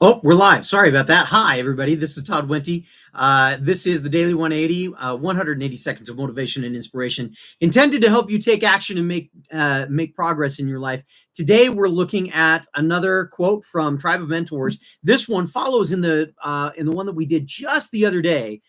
Oh, we're live. Sorry about that. Hi, everybody. This is Todd Wente. This is the Daily 180, 180 seconds of motivation and inspiration intended to help you take action and make progress in your life. Today, we're looking at another quote from Tribe of Mentors. This one follows in the one that we did just the other day.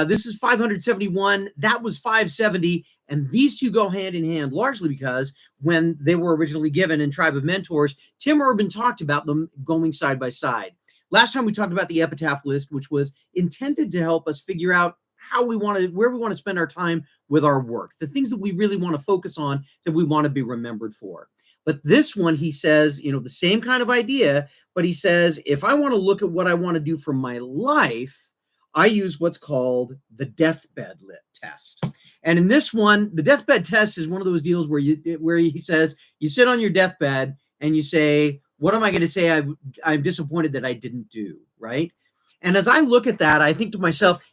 This is 571. That was 570. And these two go hand in hand, largely because when they were originally given in Tribe of Mentors, Tim Urban talked about them going side by side. Last time we talked about the epitaph list, which was intended to help us figure out where we want to spend our time with our work, the things that we really want to focus on, that we want to be remembered for. But this one, he says, the same kind of idea, but he says, if I want to look at what I want to do for my life, I use what's called the deathbed test. And in this one, the deathbed test is one of those deals where he says, you sit on your deathbed and you say, what am I going to say I'm disappointed that I didn't do, right? And as I look at that, I think to myself,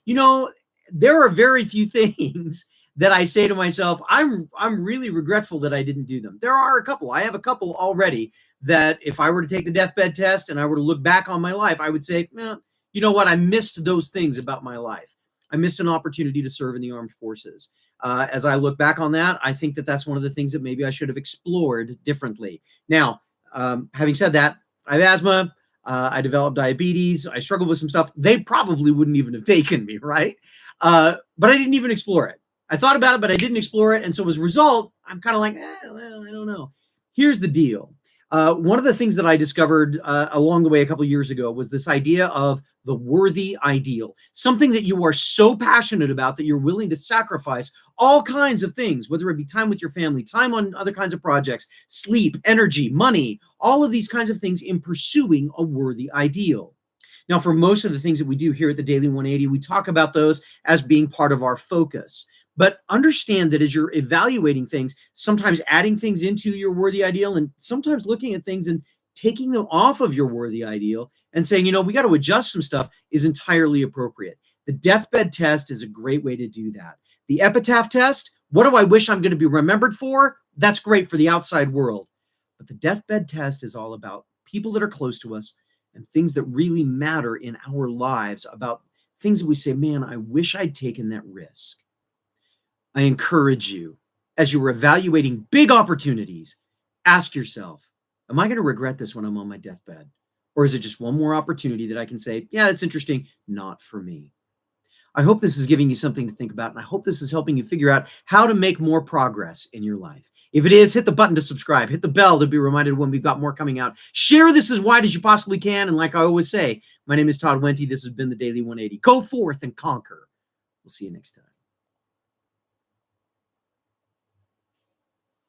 there are very few things that I say to myself, I'm really regretful that I didn't do them. There are a couple. I have a couple already that if I were to take the deathbed test and I were to look back on my life, I would say, you know what? I missed those things about my life. I missed an opportunity to serve in the armed forces. As I look back on that, I think that that's one of the things that maybe I should have explored differently. Now, having said that, I have asthma. I developed diabetes. I struggled with some stuff. They probably wouldn't even have taken me, right? But I didn't even explore it. I thought about it, but I didn't explore it. And so as a result, I'm kind of like, well, I don't know. Here's the deal. One of the things that I discovered along the way a couple of years ago was this idea of the worthy ideal, something that you are so passionate about that you're willing to sacrifice all kinds of things, whether it be time with your family, time on other kinds of projects, sleep, energy, money, all of these kinds of things in pursuing a worthy ideal. Now, for most of the things that we do here at the Daily 180, we talk about those as being part of our focus. But understand that as you're evaluating things, sometimes adding things into your worthy ideal and sometimes looking at things and taking them off of your worthy ideal and saying, we got to adjust some stuff is entirely appropriate. The deathbed test is a great way to do that. The epitaph test, what do I wish I'm going to be remembered for? That's great for the outside world. But the deathbed test is all about people that are close to us and things that really matter in our lives, about things that we say, man, I wish I'd taken that risk. I encourage you, as you're evaluating big opportunities, ask yourself, am I going to regret this when I'm on my deathbed? Or is it just one more opportunity that I can say, yeah, that's interesting, not for me? I hope this is giving you something to think about, and I hope this is helping you figure out how to make more progress in your life. If it is, hit the button to subscribe, hit the bell to be reminded when we've got more coming out. Share this as wide as you possibly can, and like I always say, my name is Todd Wente. This has been the Daily 180. Go forth and conquer. We'll see you next time.